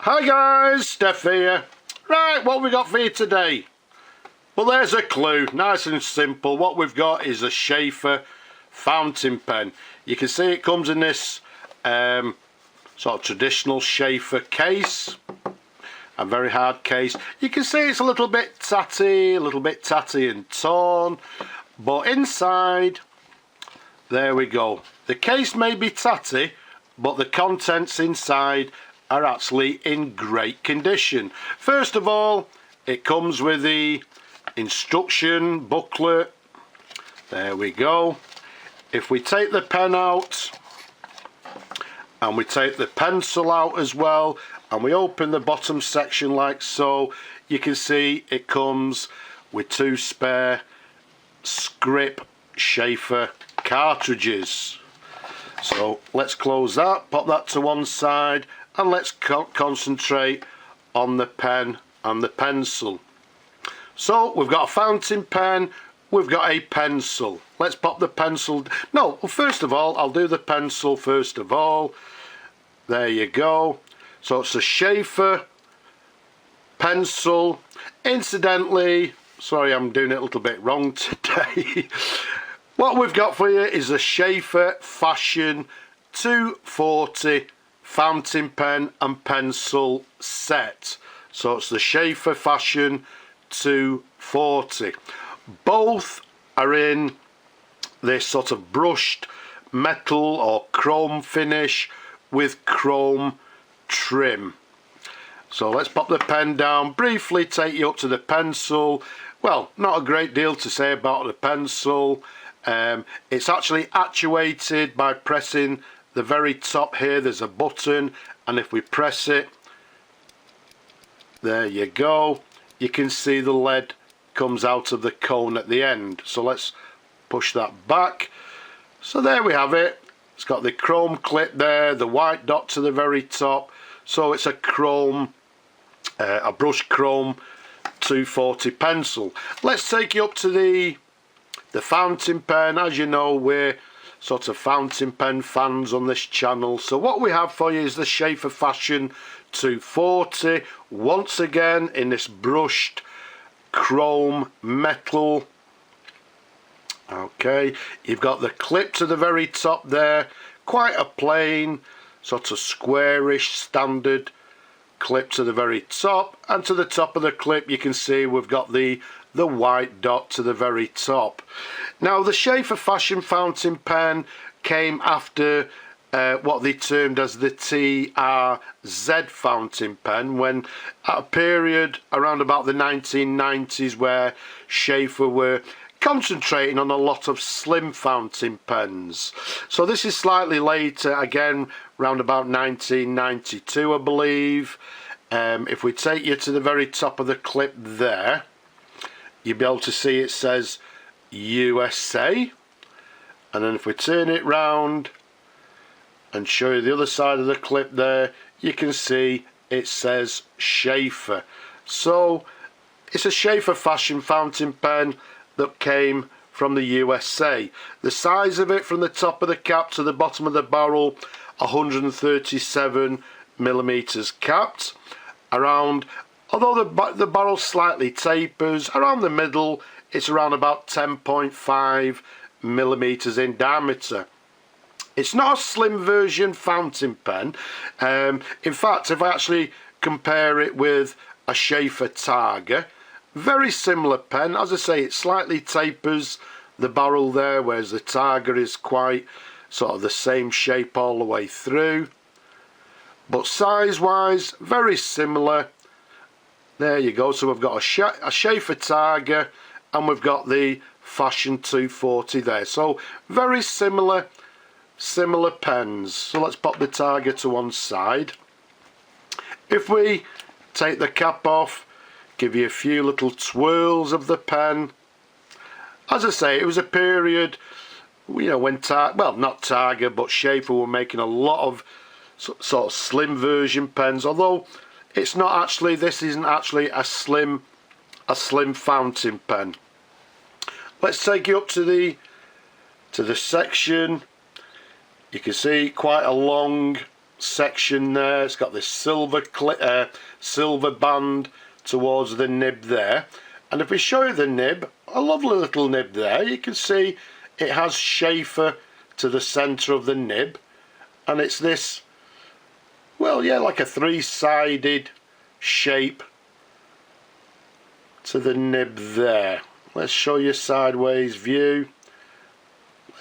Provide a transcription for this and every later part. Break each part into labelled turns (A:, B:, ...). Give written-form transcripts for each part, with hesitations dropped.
A: Hi guys, Steph here. Right, what we got for you today? Well, there's a clue, nice and simple. What we've got is a Sheaffer fountain pen. You can see it comes in this sort of traditional Sheaffer case, a very hard case. You can see it's a little bit tatty and torn, but inside, there we go. The case may be tatty, but the contents inside are actually in great condition. First of all, it comes with the instruction booklet. There we go. If we take the pen out and we take the pencil out as well, and we open the bottom section like so, you can see it comes with 2 spare script Sheaffer cartridges. So let's close that, pop that to one side, and let's concentrate on the pen and the pencil. So we've got a fountain pen, we've got a pencil. Let's pop the pencil. No, well, first of all, I'll do the pencil first of all. There you go. So it's a Sheaffer pencil. Incidentally, sorry, I'm doing it a little bit wrong today. What we've got for you is a Sheaffer Fashion 240 fountain pen and pencil set. So it's the Sheaffer Fashion 240. Both are in this sort of brushed metal or chrome finish with chrome trim. So let's pop the pen down, briefly take you up to the pencil. Well, not a great deal to say about the pencil. It's actually actuated by pressing the very top here. There's a button, and if we press it, there you go, you can see the lead comes out of the cone at the end. So let's push that back. So there we have it. It's got the chrome clip there, the white dot to the very top. So it's a chrome, a brushed chrome 240 pencil. Let's take you up to the fountain pen. As you know, we're sort of fountain pen fans on this channel. So what we have for you is the Sheaffer Fashion 240, once again in this brushed chrome metal. Okay, you've got the clip to the very top there, quite a plain sort of squarish standard clip to the very top, and to the top of the clip you can see we've got the white dot to the very top. Now the Sheaffer Fashion fountain pen came after what they termed as the TRZ fountain pen, when at a period around about the 1990s where Sheaffer were concentrating on a lot of slim fountain pens. So this is slightly later, again round about 1992 I believe. If we take you to the very top of the clip there, you'll be able to see it says USA, and then if we turn it round and show you the other side of the clip there, you can see it says Sheaffer. So it's a Sheaffer Fashion fountain pen that came from the USA. The size of it from the top of the cap to the bottom of the barrel, 137 millimeters capped. Around, although the barrel slightly tapers, around the middle it's around about 10.5 millimeters in diameter. It's not a slim version fountain pen. In fact, if I actually compare it with a Sheaffer Targa, very similar pen. As I say, it slightly tapers the barrel there, whereas the Targa is quite sort of the same shape all the way through. But size wise, very similar. There you go. So we've got a Sheaffer Targa and we've got the Fashion 240 there. So very similar pens. So let's pop the Targa to one side. If we take the cap off, give you a few little twirls of the pen. As I say, it was a period, you know, when well, not Targa, but Sheaffer were making a lot of sort of slim version pens, although it's not actually, this isn't actually a slim fountain pen. Let's take you up to the section. You can see quite a long section there. It's got this silver band towards the nib there. And if we show you the nib, a lovely little nib there, you can see it has Sheaffer to the centre of the nib. And it's this, well, yeah, like a three-sided shape to the nib there. Let's show you a sideways view.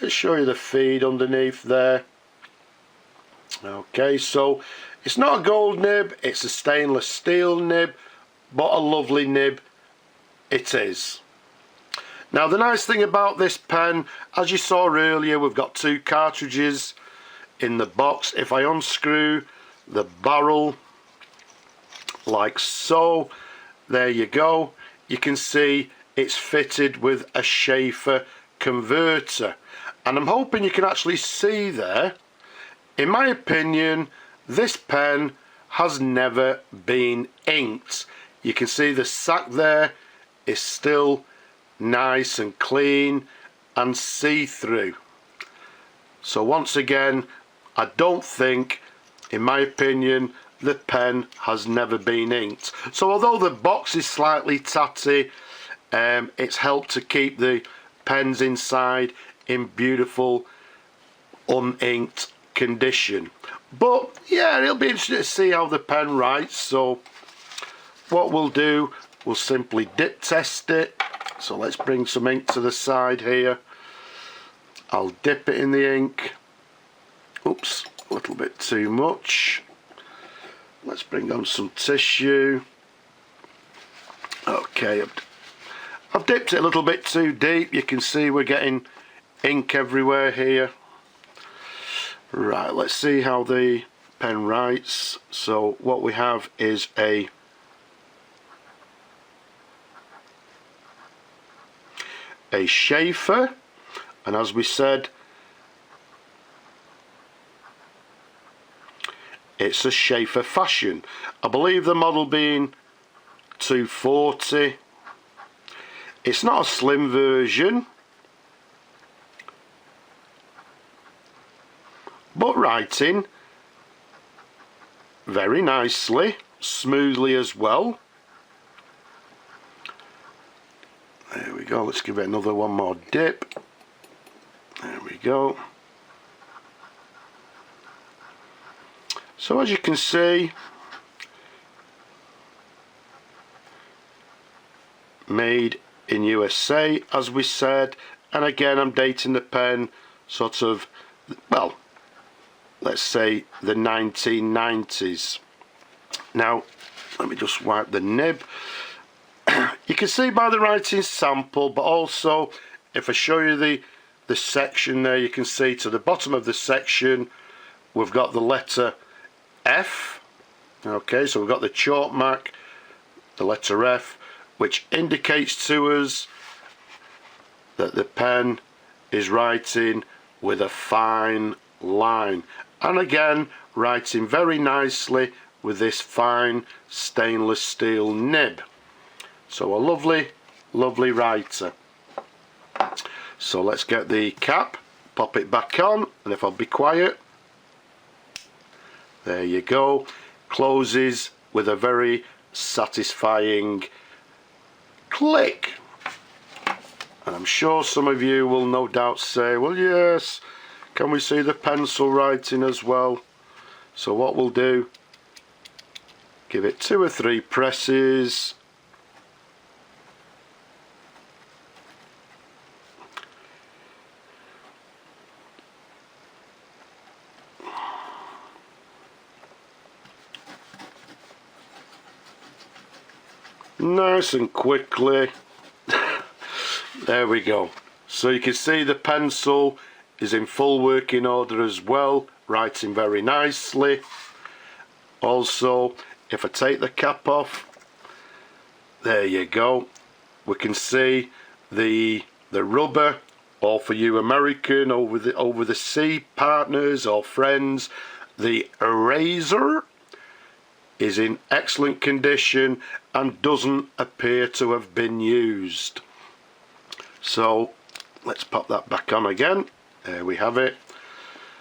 A: Let's show you the feed underneath there. Okay, so it's not a gold nib, it's a stainless steel nib, but a lovely nib it is. Now the nice thing about this pen, as you saw earlier, we've got 2 cartridges in the box. If I unscrew the barrel like so, there you go, you can see it's fitted with a Sheaffer converter, and I'm hoping you can actually see there. In my opinion, this pen has never been inked. You can see the sack there is still nice and clean and see-through. So once again, I don't think, in my opinion, the pen has never been inked. So although the box is slightly tatty, it's helped to keep the pens inside in beautiful uninked condition. But yeah, it'll be interesting to see how the pen writes. So what we'll do, we'll simply dip test it. So let's bring some ink to the side here. I'll dip it in the ink. Oops, a little bit too much. Let's bring on some tissue. Okay, I've dipped it a little bit too deep. You can see we're getting ink everywhere here. Right, let's see how the pen writes. So what we have is a Sheaffer, and as we said, it's a Sheaffer Fashion. I believe the model being 240. It's not a slim version, but writing very nicely, smoothly as well. There we go, let's give it another one more dip. There we go. So as you can see, made in USA, as we said, and again I'm dating the pen sort of, well, let's say the 1990s. Now let me just wipe the nib. You can see by the writing sample, but also if I show you the section there, you can see to the bottom of the section we've got the letter F. Okay, so we've got the chalk mark, the letter F, which indicates to us that the pen is writing with a fine line, and again writing very nicely with this fine stainless steel nib. So a lovely writer. So let's get the cap, pop it back on, and if I'll be quiet, there you go, closes with a very satisfying click. And I'm sure some of you will no doubt say, well, yes, can we see the pencil writing as well? So what we'll do, give it 2 or 3 presses. Nice and quickly. There we go. So you can see the pencil is in full working order as well, writing very nicely. Also, if I take the cap off, there you go, we can see the rubber, or for you American over the sea partners or friends, the eraser is in excellent condition and doesn't appear to have been used. So let's pop that back on again. There we have it.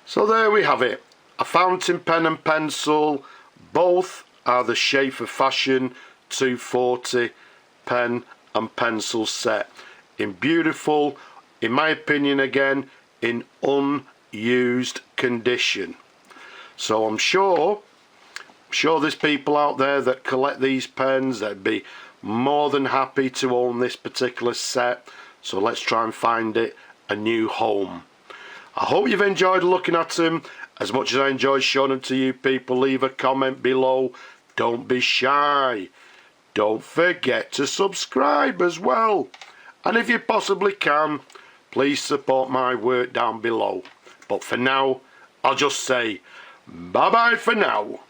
A: So there we have it. a fountain pen and pencil. Both are the Sheaffer Fashion 240 pen and pencil set in beautiful, in my opinion again, in unused condition. So I'm sure there's people out there that collect these pens that'd be more than happy to own this particular set. So let's try and find it a new home. I hope you've enjoyed looking at them as much as I enjoyed showing them to you people. Leave a comment below. Don't be shy. Don't forget to subscribe as well. And if you possibly can, please support my work down below. But for now, I'll just say bye bye for now.